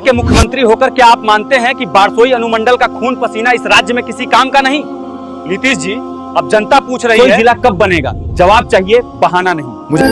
के मुख्यमंत्री होकर क्या आप मानते हैं कि बारसोई अनुमंडल का खून पसीना इस राज्य में किसी काम का नहीं? नीतीश जी, अब जनता पूछ रही है जिला कब बनेगा? जवाब चाहिए, बहाना नहीं। मुझे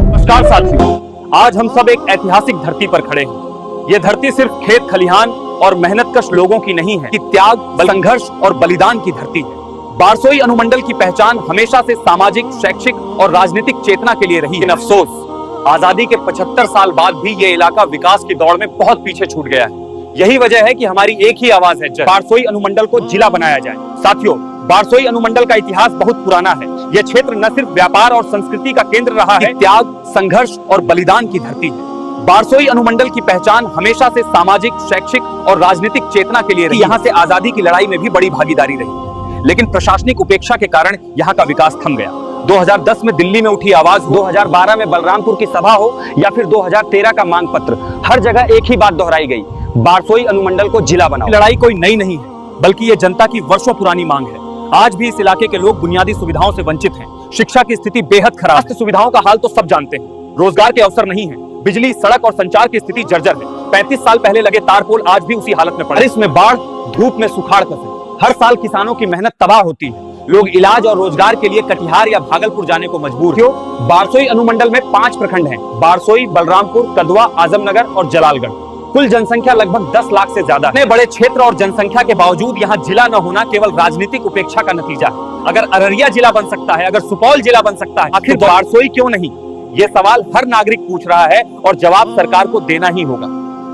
नमस्कार साथियों, आज हम सब एक ऐतिहासिक धरती पर खड़े हैं। ये धरती सिर्फ खेत खलिहान और मेहनतकश लोगों की नहीं है, कि त्याग, संघर्ष और बलिदान की धरती है। बारसोई अनुमंडल की पहचान हमेशा से सामाजिक, शैक्षिक और राजनीतिक चेतना के लिए रही है। अफसोस, आजादी के 75 साल बाद भी ये इलाका विकास की दौड़ में बहुत पीछे छूट गया है। यही वजह है कि हमारी एक ही आवाज है, बारसोई अनुमंडल को जिला बनाया जाए। साथियों, बारसोई अनुमंडल का इतिहास बहुत पुराना है। यह क्षेत्र न सिर्फ व्यापार और संस्कृति का केंद्र रहा है, त्याग, संघर्ष और बलिदान की धरती है। बारसोई अनुमंडल की पहचान हमेशा से सामाजिक, शैक्षिक और राजनीतिक चेतना के लिए रही। यहाँ से आजादी की लड़ाई में भी बड़ी भागीदारी रही, लेकिन प्रशासनिक उपेक्षा के कारण यहाँ का विकास थम गया। 2010 में दिल्ली में उठी आवाज, 2012 में बलरामपुर की सभा हो या फिर 2013 का मांग पत्र, हर जगह एक ही बात दोहराई गई, बारसोई अनुमंडल को जिला बनाओ। लड़ाई कोई नई नहीं है, बल्कि ये जनता की वर्षों पुरानी मांग है। आज भी इस इलाके के लोग बुनियादी सुविधाओं से वंचित हैं। शिक्षा की स्थिति बेहद खराब, स्वास्थ्य सुविधाओं का हाल तो सब जानते हैं, रोजगार के अवसर नहीं है, बिजली, सड़क और संचार की स्थिति जर्जर है। 35 साल पहले लगे तारपोल आज भी उसी हालत में पड़े। इसमें बाढ़, धूप में सुखाड़ फंसे। हर साल किसानों की मेहनत तबाह होती है। लोग इलाज और रोजगार के लिए कटिहार या भागलपुर जाने को मजबूर क्यों? बारसोई अनुमंडल में 5 प्रखंड हैं, बारसोई, बलरामपुर, कदवा, आजमनगर और जलालगढ़। कुल जनसंख्या लगभग 10 लाख से ज्यादा। इतने बड़े क्षेत्र और जनसंख्या के बावजूद यहाँ जिला न होना केवल राजनीतिक उपेक्षा का नतीजा है। अगर अररिया जिला बन सकता है, अगर सुपौल जिला बन सकता है, आखिर बारसोई क्यों नहीं? ये सवाल हर नागरिक पूछ रहा है और जवाब सरकार को देना ही होगा।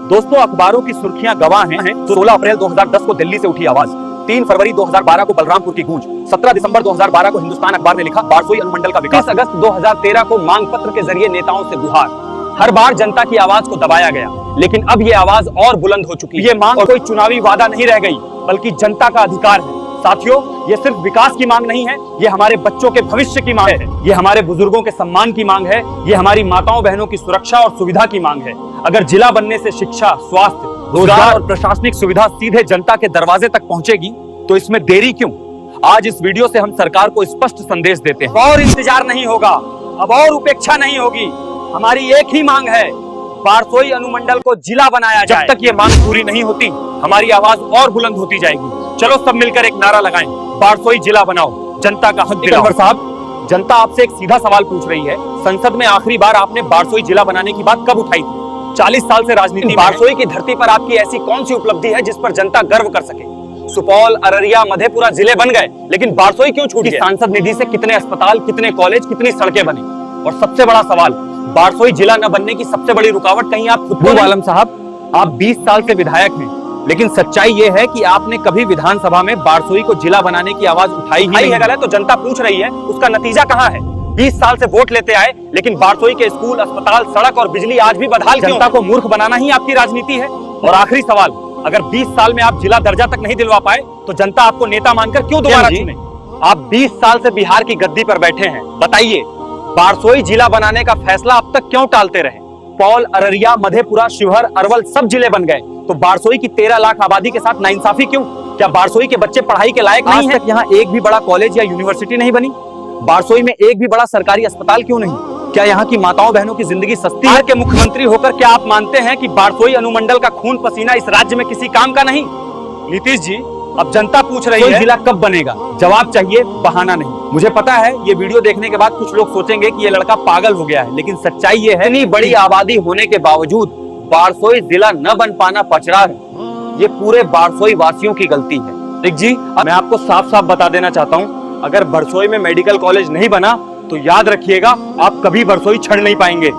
दोस्तों, अखबारों की सुर्खियां गवाह हैं। 16 अप्रैल 2010 को दिल्ली से उठी आवाज, 3 फरवरी 2012 को बलरामपुर की गूंज, 17 दिसंबर 2012 को हिंदुस्तान अखबार ने लिखा बारसोई अनुमंडल का विकास, 30 अगस्त 2013 को मांग पत्र के जरिए नेताओं से गुहार। हर बार जनता की आवाज को दबाया गया, लेकिन अब ये आवाज और बुलंद हो चुकी है। ये मांग कोई चुनावी वादा नहीं रह गई, बल्कि जनता का अधिकार है। साथियों, ये सिर्फ विकास की मांग नहीं है, ये हमारे बच्चों के भविष्य की मांग है, ये हमारे बुजुर्गों के सम्मान की मांग है, ये हमारी माताओं बहनों की सुरक्षा और सुविधा की मांग है। अगर जिला बनने से शिक्षा, स्वास्थ्य, रोजगार और प्रशासनिक सुविधा सीधे जनता के दरवाजे तक पहुंचेगी, तो इसमें देरी क्यों? आज इस वीडियो से हम सरकार को स्पष्ट संदेश देते हैं, और इंतजार नहीं होगा, अब और उपेक्षा नहीं होगी। हमारी एक ही मांग है, बारसोई अनुमंडल को जिला बनाया जाए। जब तक ये मांग पूरी नहीं होती, हमारी आवाज और बुलंद होती जाएगी। चलो सब मिलकर एक नारा लगाएं, बारसोई जिला बनाओ, जनता का हक दिलाओ। साहब, जनता आपसे एक सीधा सवाल पूछ रही है, संसद में आखिरी बार आपने बारसोई जिला बनाने की बात कब उठाई थी? 40 साल से राजनीति, बारसोई की धरती पर आपकी ऐसी कौन सी उपलब्धि है जिस पर जनता गर्व कर सके? सुपौल, अररिया, मधेपुरा जिले बन गए, लेकिन बारसोई क्यों छूट गया? सांसद निधि से कितने अस्पताल, कितने कॉलेज, कितनी सड़कें बनी? और सबसे बड़ा सवाल, बारसोई जिला न बनने की सबसे बड़ी रुकावट कहीं आप खुद को? आलम साहब, आप 20 साल से विधायक हैं, लेकिन सच्चाई ये है कि आपने कभी विधानसभा में बारसोई को जिला बनाने की आवाज उठाई ही नहीं है। गलत, तो जनता पूछ रही है, उसका नतीजा कहाँ है? 20 साल से वोट लेते आए, लेकिन बारसोई के स्कूल, अस्पताल, सड़क और बिजली आज भी बदहाल क्यों? जनता को मूर्ख बनाना ही आपकी राजनीति है। और आखिरी सवाल, अगर 20 साल में आप जिला दर्जा तक नहीं दिलवा पाए, तो जनता आपको नेता मानकर क्यों दोबारा चुने? आप 20 साल से बिहार की गद्दी पर बैठे हैं, बताइए बारसोई जिला बनाने का फैसला अब तक क्यों टालते रहे? पौल, अररिया, मधेपुरा, शिवहर, अरवल सब जिले बन गए, तो बारसोई की 13 लाख आबादी के साथ नाइंसाफी क्यों? क्या बारसोई के बच्चे पढ़ाई के लायक नहीं हैं? यहाँ एक भी बड़ा कॉलेज या यूनिवर्सिटी नहीं बनी? बारसोई में एक भी बड़ा सरकारी अस्पताल क्यों नहीं? क्या यहाँ की माताओं बहनों की जिंदगी सस्ती है? के मुख्यमंत्री होकर क्या आप मानते हैं कि बारसोई अनुमंडल का खून पसीना इस राज्य में किसी काम का नहीं? नीतीश जी, अब जनता पूछ रही है, जिला कब बनेगा? जवाब चाहिए, बहाना नहीं। मुझे पता है ये वीडियो देखने के बाद कुछ लोग सोचेंगे कि ये लड़का पागल हो गया है, लेकिन सच्चाई ये है, इतनी बड़ी आबादी होने के बावजूद बारसोई जिला न बन पाना पचड़ा है। ये पूरे बारसोई वासियों की गलती है। ठीक जी, मैं आपको साफ साफ बता देना चाहता हूँ, अगर बारसोई में मेडिकल कॉलेज नहीं बना, तो याद रखिएगा, आप कभी बारसोई छड़ नहीं पाएंगे।